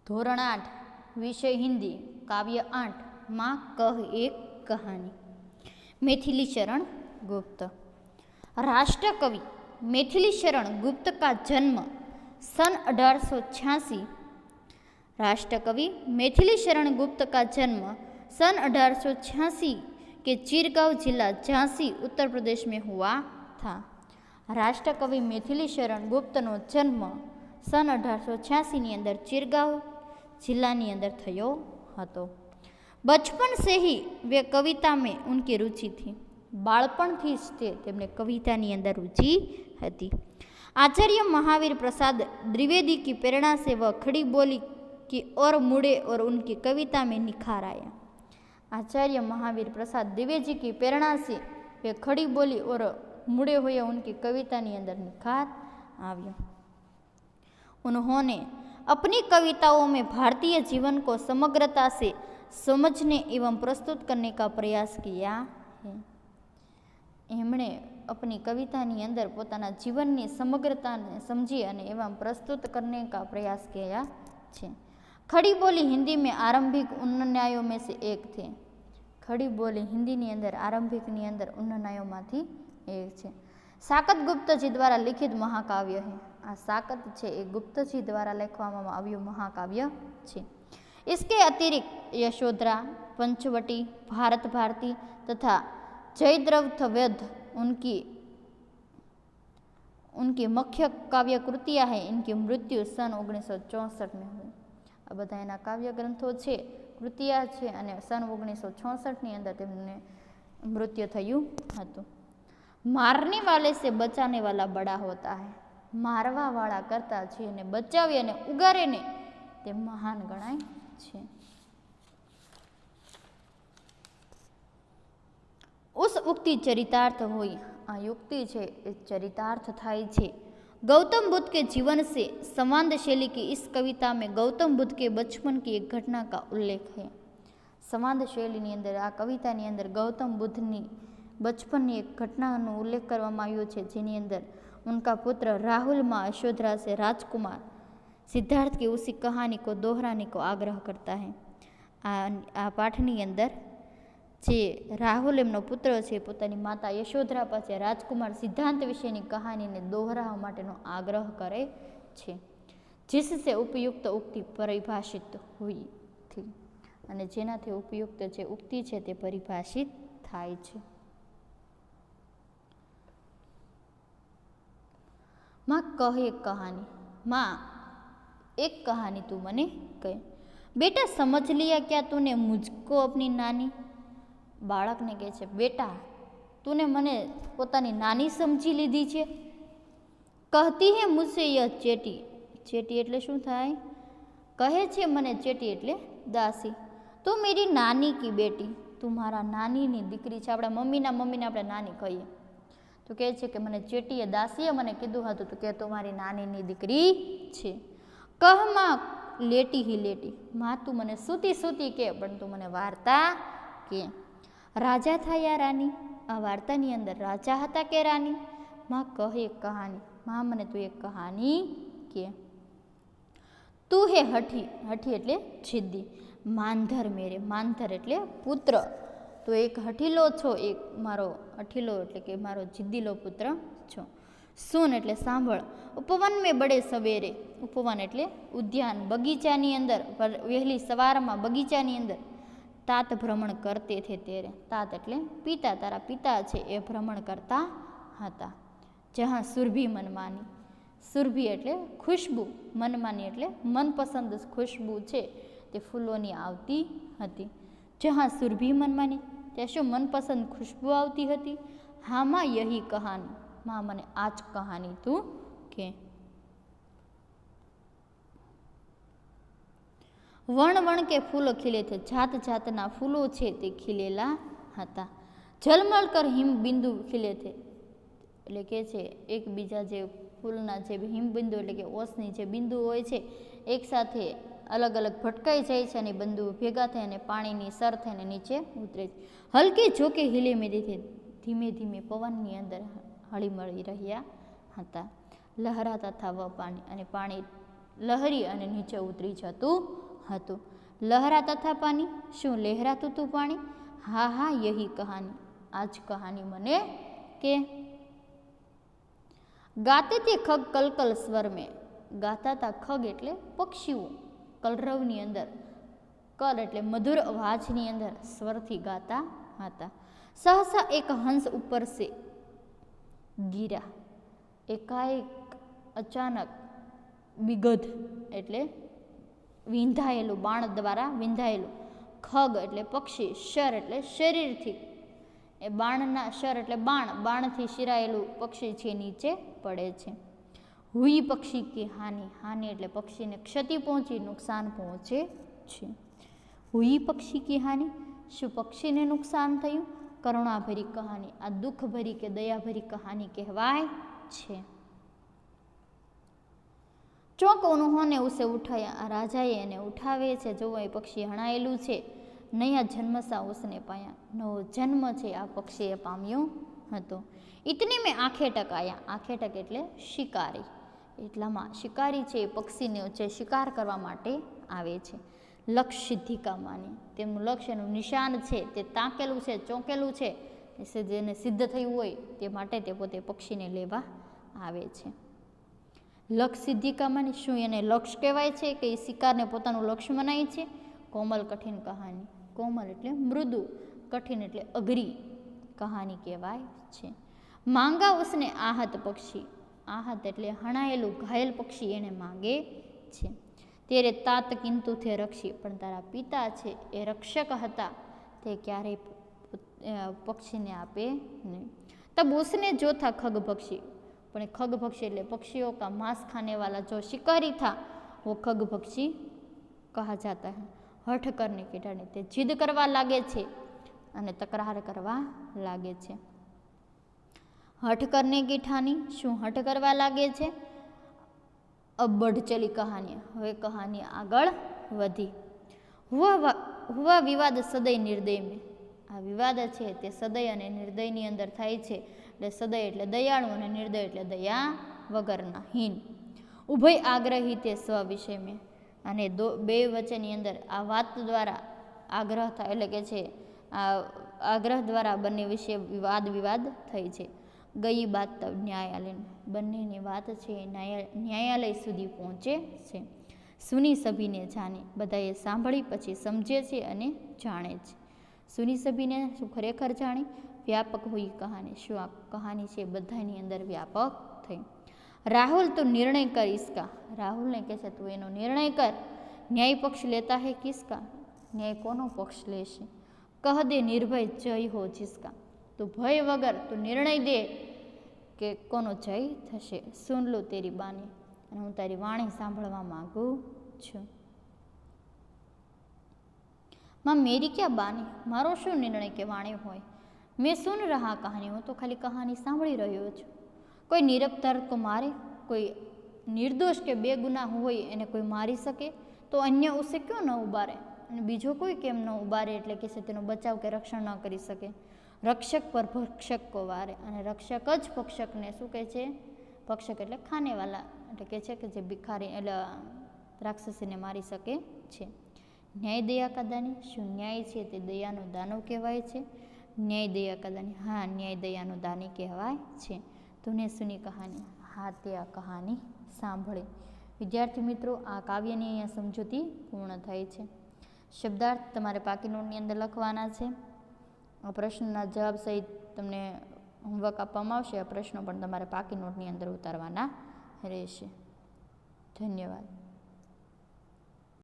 ધોરણ 8 વિષય હિન્દી કાવ્ય 8 માં કહ એક કહાની। मैथिली शरण गुप्त। राष्ट्रकवि मैथिली शरण गुप्त का जन्म सन 1886। राष्ट्रकवि मैथिली शरण गुप्त का जन्म सन 1886 के चिरगांव जिला झांसी उत्तर प्रदेश में हुआ था। राष्ट्रकवि मैथिली शरण गुप्त नो जन्म सन 1886 ની અંદર चिरगांव जिल्लाની અંદર થયો હતો। बचपन से ही वे कविता में उनकी रुचि थी। बाळपणथी ज तेमने कवितानी अंदर रुचि हती। आचार्य महावीर प्रसाद द्विवेदी की प्रेरणा से वह खड़ी बोली की और मुड़े और उनकी कविता में निखार आया। आचार्य महावीर प्रसाद द्विवेदी की प्रेरणा से वे खड़ी बोली और मुड़े हुए उनकी कविता नी अंदर निखार आव्यो। उन्होंने अपनी कविताओं में भारतीय जीवन को समग्रता से समझने एवं प्रस्तुत करने का प्रयास किया है। एमणे अपनी कवितानी अंदर पोताना जीवननी समग्रता ने समझी अने एवं प्रस्तुत करने का प्रयास किया है। खड़ी बोली हिंदी में आरंभिक उन्नयायों में से एक थे। खड़ी बोली हिंदी नी अंदर आरंभिक नी अंदर उन्नयायों मांथी एक है। साकत गुप्तजी द्वारा लिखित महाकाव्य है। आ साकत छे ए गुप्तजी द्वारा लिखवामां आव्युं महाकाव्य छे। इसके अतिरिक्त यशोधरा, पंचवटी, भारत भारती तथा जयद्रथ वध उनकी मुख्य काव्य कृतियाँ है। इनकी मृत्यु सन 1964 में हुई। आ बधा एना काव्य ग्रंथों छे, कृतियाँ छे अने सन 1964 ની અંદર तेमने मृत्यु थयुं हतुं। मारने वाले से बचाने वाला बड़ा होता है। मारवा वाला करता छे अने बचावी अने उगारे ने ते महान गणाय छे। उस उक्ति चरितार्थ हुई। आ युक्ति छे ए चरितार्थ थाय छे। गौतम बुद्ध के जीवन से संवाद शैली की इस कविता में गौतम बुद्ध के बचपन की एक घटना का उल्लेख है। संवाद शैली नी अंदर आ कविता नी अंदर गौतम बुद्ध नी बचपन की एक घटना नो उल्लेख करवामां आव्यो छे, जेनी अंदर उनका पुत्र राहुल माँ यशोधरा से राजकुमार सिद्धार्थ की उसी कहानी को दोहराने को आग्रह करता है। आ पाठनी अंदर जे राहुल एमनो पुत्र छे पोतानी माता यशोधरा पासे राजकुमार सिद्धांत विशेनी कहानी ने दोहरावा माटेनो आग्रह करे छे, जिससे उपयुक्त उक्ति परिभाषित हुई थी अने जेनाथी उपयुक्त जे उक्ति छे ते परिभाषित थाय छे। माँ कह एक कहानी। माँ एक कहानी तू मने कहे। बेटा समझ लिया क्या तूने मुझको अपनी नानी? बाळक ने कहे छे, बेटा तूने मने पोतानी नानी समझी लीधी छे? कहती है मुझसे यह चेटी। चेटी एटले शुं थाय? कहे छे मने चेटी एटले दासी। तू मेरी नानी की बेटी, तू मारा नानी नी दीकरी छे। आपणा मम्मीना आपणे नानी कहीए तो कहे छे के मने चेटीए दासीए मने कीधुं हतुं तो के तुम्हारी नानी नी दीकरी छे। कह मां लेटी ही लेटी। मां तू मने सूती सूती के पण तू मने वार्ता के। राजा था या रानी? आ वार्तानी अंदर राजा हता के रानी? मां कह एक कहानी। मां मने तू एक कहानी के। तू है हठी। हठी एटले जिद्दी। मानधर मेरे। मानधर एटले पुत्र। तो एक हठीलो छो, एक मारो हठीलो एटले के मारो जिद्दीलो पुत्र छो। सुन एटले सांभळ। उपवन में बड़े सवेरे। उपवन एटले उद्यान, बगीचानी अंदर वहेली सवारमां बगीचानी अंदर तात भ्रमण करते थे तेरे। तात एटले पिता, तारा पिता छे ए भ्रमण करता हता। जहाँ सुरभि मनमानी। सुरभि एटले खुशबू, मनमानी एटले मनपसंद खुशबू छे ते फूलोनी आवती हती। जहाँ सुरभि मनमानी त्या शुं मनपसंद खुशबू आवती हती। हाँ माँ यही कहानी। माँ मने आज कहानी तू के। वण वण के फूलो खिले थे। जात जातना फूलो छे ते खिलेला हता। झलमल कर हिम बिंदु खिले थे। એટલે કે છે એકબીજા જે ફૂલના જે હિમબિંદુ એટલે કે ઓસની જે બિંદુ હોય છે એક સાથે अलग अलग भटकाई जाए छे अने बंधु भेगा थाय अने पाणीनी सर थईने नीचे उतरे छे। हलके झोके हिले मेली थे। धीमे धीमे पवननी अंदर हळीमळी रह्या हता। लहराता था वह पाणी अने पाणी લહરી અને નીચે ઉતરી જતું હતું. લહરાતા था पानी, શું લહેરાતું હતું પાણી? હા હા યહી કહાની, આ જ કહાની મને કે. ગાતે તે ખગ કલકલ સ્વર મેં, ગાતા તા ખગ એટલે પક્ષીઓ, કલરવની અંદર, કલ એટલે મધુર અવાજની અંદર સ્વરથી ગાતા હતા. સહસા એક હંસ ઉપર સે ગીરા, એકાએક અચાનક, બિગધ એટલે વિંધાયેલું, બાણ દ્વારા વિંધાયેલું, ખગ એટલે પક્ષી, શર એટલે શરીરથી, એ બાણના શર એટલે બાણ, બાણથી શિરાયેલું પક્ષી છે નીચે પડે છે. હુઈ પક્ષી की હાનિ, હાનિ એટલે પક્ષીને ક્ષતિ પહોંચી, નુકસાન પહોંચે છે. હુઈ પક્ષી की હાનિ, શું પક્ષીને નુકસાન થયું? કરુણાભરી કહાની, આ દુઃખભરી કે દયાભરી કહાની કહેવાય છે. ચોંક ઉन्होंने उसे उठाया, આ રાજાએ એને ઉઠાવે છે. જો એ પક્ષી હણાયેલું છે. નયા જન્મ સા ઉસને પાયા, નવો જન્મ છે આ પક્ષીએ પામ્યો હતો. ઇતને મેં આંખે ટકાયા, આંખે ટક એટલે શિકારી, એટલામાં શિકારી છે એ પક્ષીને જે શિકાર કરવા માટે આવે છે. લક્ષ્ય સિદ્ધિકા માની, તેમનું લક્ષ્યનું નિશાન છે તે તાકેલું છે, ચોંકેલું છે, જેને સિદ્ધ થયું હોય તે માટે તે પોતે પક્ષીને લેવા આવે છે. લક્ષ્ય સિદ્ધિકા માની, શું એને લક્ષ્ય કહેવાય છે કે એ શિકારને પોતાનું લક્ષ્ય મનાય છે? કોમલ કઠિન કહાની, કોમલ એટલે મૃદુ, કઠિન એટલે અઘરી કહાની કહેવાય છે. માંગા ઉસને આહત પક્ષી, આહત એટલે હણાયેલું ઘાયલ પક્ષી એને માંગે છે. તેરે તાત કિંતુ થે રક્ષી, પણ તારા પિતા છે એ રક્ષક હતા, તે ક્યારેય પક્ષીને આપે નહીં. તબ ઉસને જો થા ખગ પક્ષી, પણ ખગ પક્ષી એટલે પક્ષીઓ કા માંસ ખાने वाला जो शिकारी था वो खग पक्षी कहा जाता है. હઠ કરને કે ઠાને, તે જીદ કરવા લાગે છે અને તકરાર કરવા લાગે છે. હઠ કરને કી ઠાની, શું હઠ કરવા લાગે છે? અબ બઢ ચલી કહાની, હવે કહાની આગળ વધી. હુઆ વિવાદ સદય નિર્દય મેં, આ વિવાદ છે તે સદય અને નિર્દયની અંદર થાય છે. એટલે સદય એટલે દયાળુ અને નિર્દય એટલે દયા વગરના, હીન. ઉભય આગ્રહી તે સ્વ વિષય મેં, અને બે વચ્ચેની અંદર આ વાત દ્વારા આગ્રહ થાય, એટલે કે છે આ આગ્રહ દ્વારા બંને વિશે વિવાદ થઈ છે. ગઈ બાત તબ ન્યાયાલય, બંનેની વાત છે એ ન્યાયાલય સુધી પહોંચે છે. સુની સભીને જાણી, બધાએ સાંભળી પછી સમજે છે અને જાણે છે. સુની સભીને શું ખરેખર જાણી? વ્યાપક હોય કહાની, શું આ કહાની છે બધાની અંદર વ્યાપક થઈ. રાહુલ તો નિર્ણય કર ઇસકા, રાહુલને કહે છે તું એનો નિર્ણય કર. ન્યાય પક્ષ લેતા હે કિસકા, ન્યાય કોનો પક્ષ લેશે? કહ દે નિર્ભય જય હો જિસકા, તું ભય વગર તું નિર્ણય દે કે કોનો જય થશે. સુન લો તેરી બાની, અને હું તારી વાણી સાંભળવા માંગુ છું. માં મેરી ક્યાં બાની, મારો શું નિર્ણય કે વાણી હોય? મેં સુન રહા કહાની, હું તો ખાલી કહાની સાંભળી રહ્યો છું. કોઈ નિરપતર તો મારે, કોઈ નિર્દોષ કે બેગુનાહ હોય એને કોઈ મારી શકે તો અન્ય ઉસે ક્यों ન ઉબારે, અને બીજો કોઈ કેમ ન ઉબારે, એટલે કે છે તેનો બચાવ કે રક્ષણ ન કરી શકે. રક્ષક પર ભક્ષક કો વારે, અને રક્ષક જ ભક્ષકને શું કહે છે? ભક્ષક એટલે ખાનેવાલા, એટલે કે છે કે જે ભિખારી એટલે રાક્ષસીને મારી શકે છે. ન્યાય દયા કદાની, શું ન્યાય છે તે દયાનું દાનવ કહેવાય છે? ન્યાય દયા કદાની, હા ન્યાય દયાનું દાની કહેવાય છે. તુને સુની કહાની, હા તે આ કહાની સાંભળી. વિદ્યાર્થી મિત્રો, આ કાવ્યની અહીંયા સમજૂતી પૂર્ણ થાય છે. શબ્દાર્થ તમારે પાકી નોટની અંદર લખવાના છે. આ પ્રશ્નના જવાબ સહિત તમને હોમવર્ક આપવામાં આવશે. આ પ્રશ્નો પણ તમારે પાકી નોટની અંદર ઉતારવાના રહેશે. ધન્યવાદ.